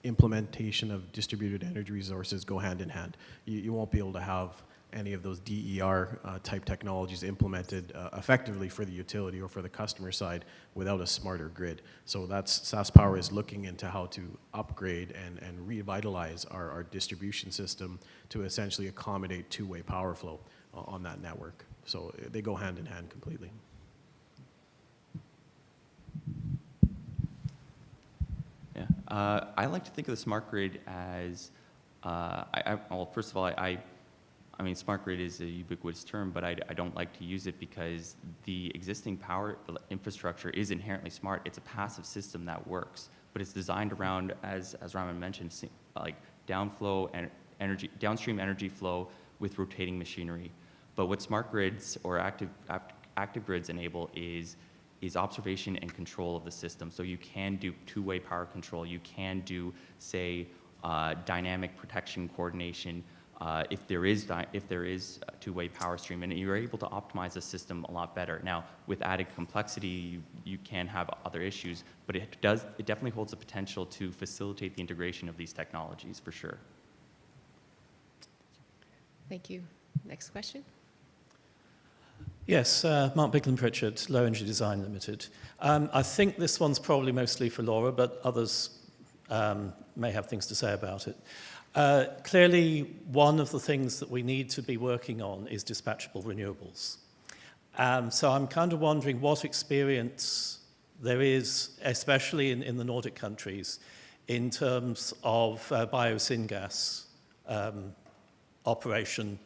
implementation of distributed energy resources go hand in hand. You won't be able to have any of those DER type technologies implemented effectively for the utility or for the customer side without a smarter grid. So SaskPower is looking into how to upgrade and revitalize our distribution system to essentially accommodate two-way power flow on that network. So they go hand in hand completely. Yeah, I like to think of the smart grid as, well, first of all, I mean, smart grid is a ubiquitous term, but I don't like to use it because the existing power infrastructure is inherently smart. It's a passive system that works, but it's designed around, as Raman mentioned, like downflow and downstream energy flow with rotating machinery. But what smart grids or active grids enable is observation and control of the system. So you can do two-way power control. You can do, say, dynamic protection coordination if there is a two-way power stream, and you're able to optimize the system a lot better. Now, with added complexity, you can have other issues, but it definitely holds the potential to facilitate the integration of these technologies for sure. Thank you. Next question. Yes, Mark Bigland-Pritchard, Low Energy Design Limited. I think this one's probably mostly for Laura, but others may have things to say about it. Clearly, one of the things that we need to be working on is dispatchable renewables. So I'm kind of wondering what experience there is, especially in the Nordic countries, in terms of biosyngas operation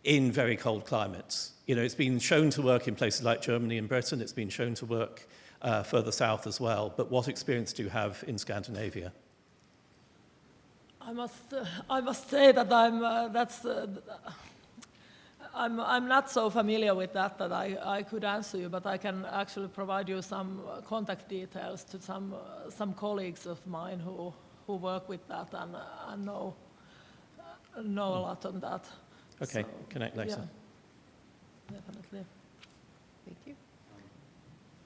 in very cold climates. You know, it's been shown to work in places like Germany and Britain. It's been shown to work further south as well. But what experience do you have in Scandinavia? I must say that I'm not so familiar with that I could answer you, but I can actually provide you some contact details to some colleagues of mine who work with that and know a lot on that. Okay, So, connect later. Yeah, definitely. Thank you.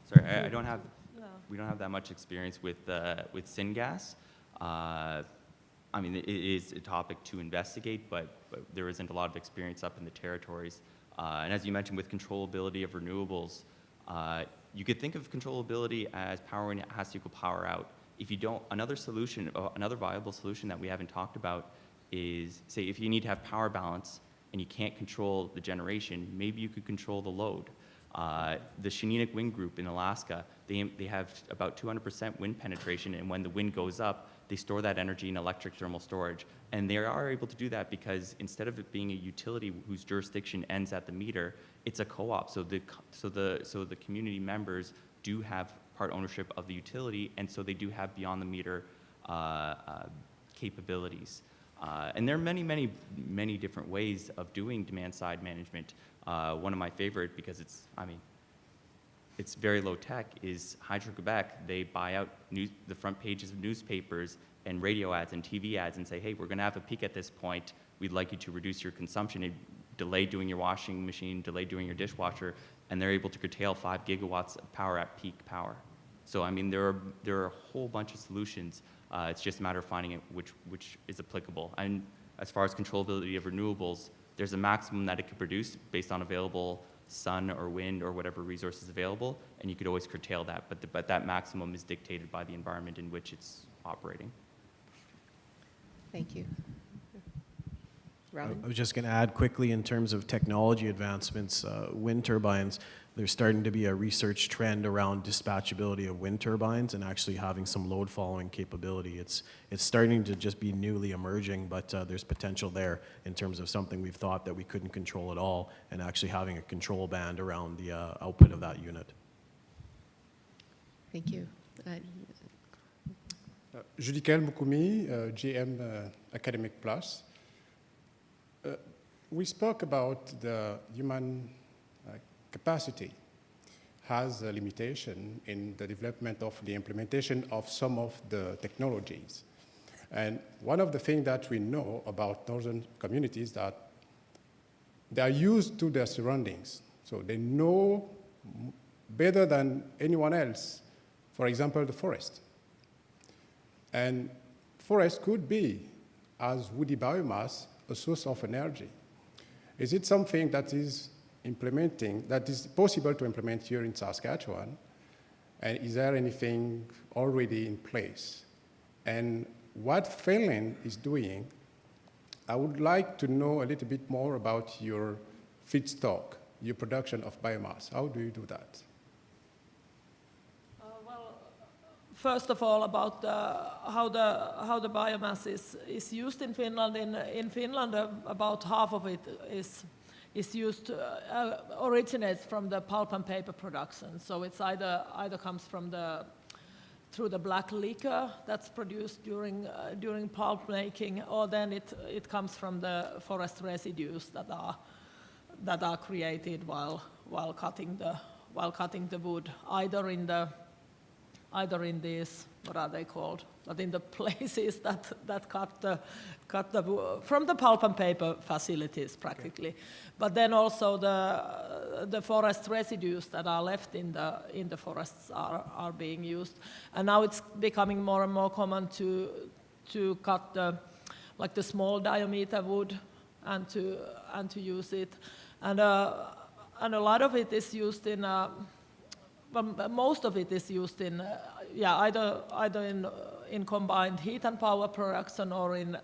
Sorry, we don't have that much experience with syngas. I mean, it is a topic to investigate, but there isn't a lot of experience up in the territories. And as you mentioned, with controllability of renewables, you could think of controllability as power in has to equal power out. If you don't, another viable solution that we haven't talked about is, say, if you need to have power balance and you can't control the generation, maybe you could control the load. The Shinnecock Wind Group in Alaska, they have about 200% wind penetration, and when the wind goes up, they store that energy in electric thermal storage. And they are able to do that because instead of it being a utility whose jurisdiction ends at the meter, it's a co-op. So the community members do have part ownership of the utility, and so they do have beyond the meter capabilities. And there are many different ways of doing demand side management. One of my favorite, because it's very low tech, is Hydro-Quebec. They buy out the front pages of newspapers and radio ads and TV ads and say, hey, we're going to have a peak at this point. We'd like you to reduce your consumption and delay doing your washing machine, delay doing your dishwasher, and they're able to curtail 5 gigawatts of power at peak power. So I mean, there are a whole bunch of solutions. It's just a matter of finding it which is applicable. And as far as controllability of renewables, there's a maximum that it could produce based on available sun or wind or whatever resource is available, and you could always curtail that, but that maximum is dictated by the environment in which it's operating. Thank you. Raman? I was just going to add quickly in terms of technology advancements, wind turbines, there's starting to be a research trend around dispatchability of wind turbines and actually having some load following capability. It's starting to just be newly emerging, but there's potential there in terms of something we've thought that we couldn't control at all, and actually having a control band around the output of that unit. Thank you. Judikel Mukumi, GM Academic Plus. We spoke about the human capacity has a limitation in the development of the implementation of some of the technologies. And one of the things that we know about northern communities that they are used to their surroundings. So they know better than anyone else, for example, the forest. And forest could be, as woody biomass, a source of energy. Is it something that is possible to implement here in Saskatchewan? And is there anything already in place? And what Finland is doing, I would like to know a little bit more about your feedstock, your production of biomass. How do you do that? First of all, about how the biomass is used in Finland. In Finland, about half of it is used originates from the pulp and paper production. So it's either comes from through the black liquor that's produced during pulp making, or then it comes from the forest residues that are created while cutting the wood, either in these, what are they called? But in the places that cut the wood from the pulp and paper facilities practically. Okay. But then also the forest residues that are left in the forests are being used. And now it's becoming more and more common to cut the small diameter wood and to use it. And a lot of it is used in most of it is used in either in combined heat and power production or in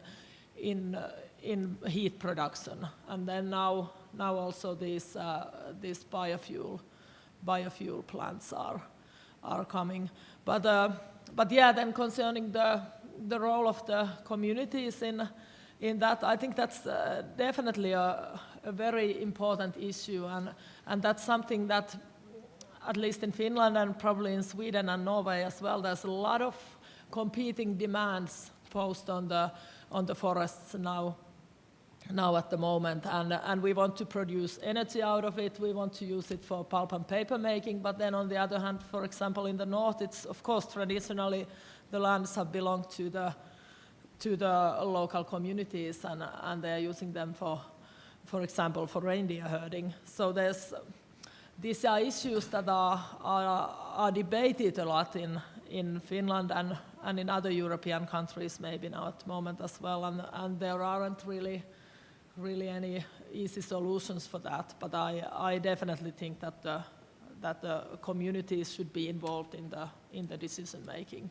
heat production. And then now also these biofuel plants are coming. But yeah, then concerning the role of the communities in that, I think that's definitely a very important issue, and that's something that, at least in Finland and probably in Sweden and Norway as well, there's a lot of competing demands posed on the forests now at the moment, and we want to produce energy out of it. We want to use it for pulp and paper making, but then on the other hand, for example, in the north, it's of course traditionally the lands have belonged to the local communities, and they are using them for example, for reindeer herding. So these are issues that are debated a lot in Finland and in other European countries maybe now at the moment as well, and there aren't really any easy solutions for that. But I definitely think that the communities should be involved in the decision making.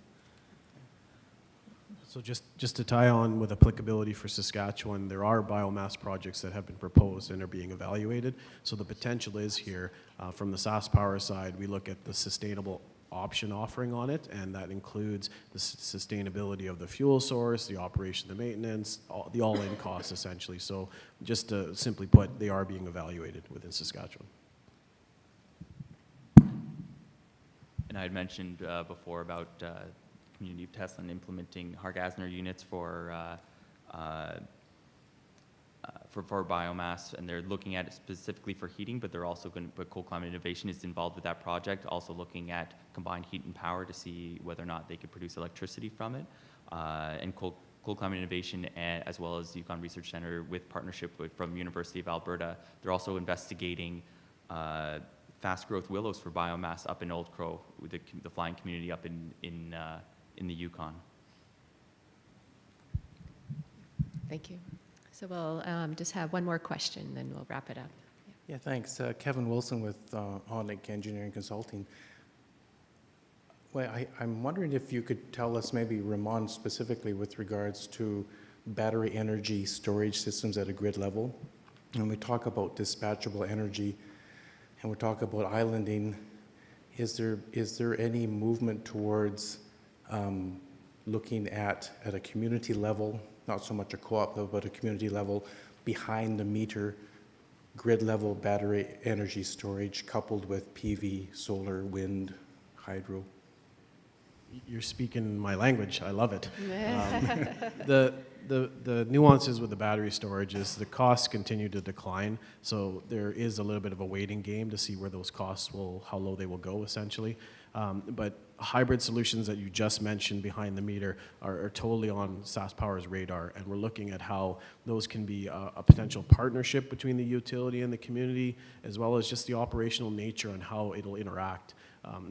So just to tie on with applicability for Saskatchewan, there are biomass projects that have been proposed and are being evaluated. So the potential is here. From the SaskPower side, we look at the sustainable option offering on it, and that includes the sustainability of the fuel source, the operation, the maintenance, the all-in costs essentially. So just to simply put, they are being evaluated within Saskatchewan. And I had mentioned before about community of tests on implementing Hargasner units for biomass, and they're looking at it specifically for heating, but they're also going to put Cold Climate Innovation is involved with that project, also looking at combined heat and power to see whether or not they could produce electricity from it. And Cold Climate Innovation, as well as Yukon Research Center with partnership from University of Alberta, they're also investigating fast growth willows for biomass up in Old Crow, with the flying community up in the Yukon. Thank you. So we'll just have one more question, then we'll wrap it up. Yeah, thanks. Kevin Wilson with Onlink Engineering Consulting. Well, I'm wondering if you could tell us, maybe Raman specifically, with regards to battery energy storage systems at a grid level. When we talk about dispatchable energy and we talk about islanding, is there any movement towards looking at a community level, not so much a co-op level, but a community level, behind the meter, grid level battery energy storage coupled with PV, solar, wind, hydro? You're speaking my language. I love it. The nuances with the battery storage is the costs continue to decline, so there is a little bit of a waiting game to see where those costs how low they will go essentially. But hybrid solutions that you just mentioned behind the meter are totally on SaskPower's radar, and we're looking at how those can be a potential partnership between the utility and the community, as well as just the operational nature and how it'll interact.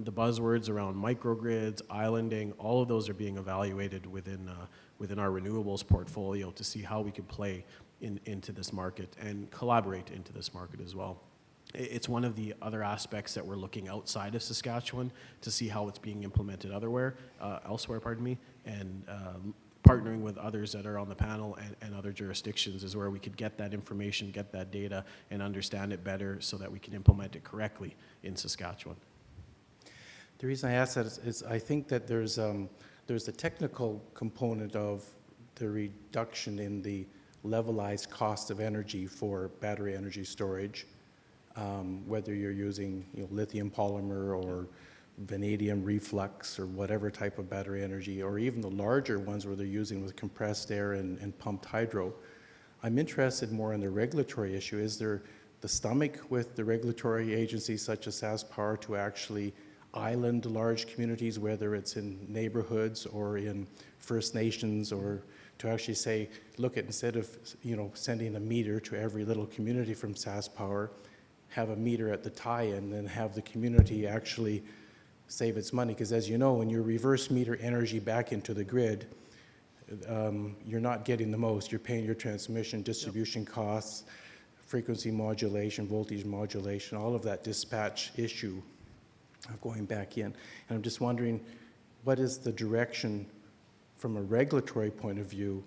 The buzzwords around microgrids, islanding, all of those are being evaluated within our renewables portfolio to see how we could play into this market and collaborate into this market as well. It's one of the other aspects that we're looking outside of Saskatchewan to see how it's being implemented elsewhere, and partnering with others that are on the panel and other jurisdictions is where we could get that information, get that data, and understand it better so that we can implement it correctly in Saskatchewan. The reason I ask that is I think that there's a technical component of the reduction in the levelized cost of energy for battery energy storage, whether you're using lithium polymer or vanadium reflux or whatever type of battery energy, or even the larger ones where they're using with compressed air and pumped hydro. I'm interested more in the regulatory issue. Is there the stomach with the regulatory agencies such as SaskPower to actually island large communities, whether it's in neighborhoods or in First Nations, or to actually say, look, instead of sending a meter to every little community from SaskPower, have a meter at the tie-in and have the community actually save its money. Because as you know, when you reverse meter energy back into the grid, you're not getting the most. You're paying your transmission, distribution costs, frequency modulation, voltage modulation, all of that dispatch issue of going back in. And I'm just wondering, what is the direction from a regulatory point of view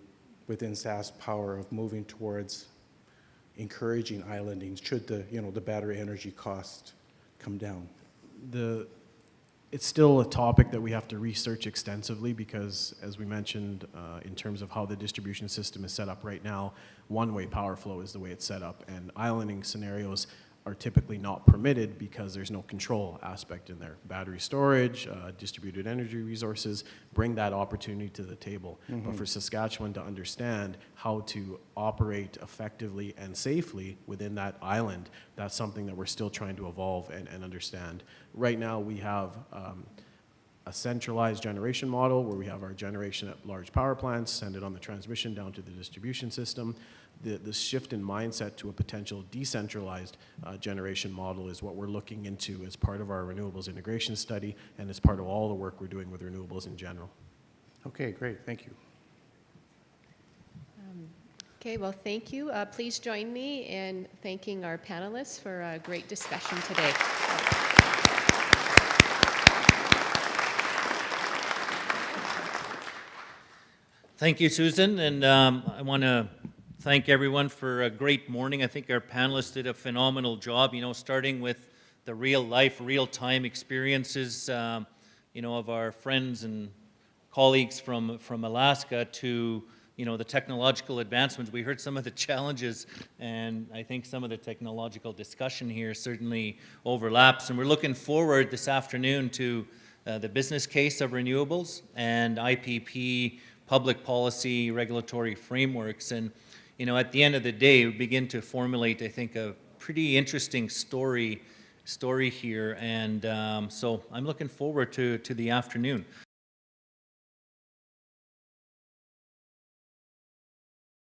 within SaskPower of moving towards encouraging islanding should the battery energy cost come down? It's still a topic that we have to research extensively because, as we mentioned, in terms of how the distribution system is set up right now, one-way power flow is the way it's set up, and islanding scenarios are typically not permitted because there's no control aspect in there. Battery storage, distributed energy resources bring that opportunity to the table. But for Saskatchewan to understand how to operate effectively and safely within that island, that's something that we're still trying to evolve and understand. Right now we have a centralized generation model where we have our generation at large power plants, send it on the transmission down to the distribution system. The shift in mindset to a potential decentralized generation model is what we're looking into as part of our renewables integration study and as part of all the work we're doing with renewables in general. Okay, great, thank you. Okay, well, thank you. Please join me in thanking our panelists for a great discussion today. Thank you, Susan, and I want to thank everyone for a great morning. I think our panelists did a phenomenal job, starting with the real-life, real-time experiences, of our friends and colleagues from Alaska to, the technological advancements. We heard some of the challenges, and I think some of the technological discussion here certainly overlaps, and we're looking forward this afternoon to the business case of renewables and IPP public policy regulatory frameworks. And, at the end of the day, we begin to formulate, I think, a pretty interesting story here. And so I'm looking forward to the afternoon.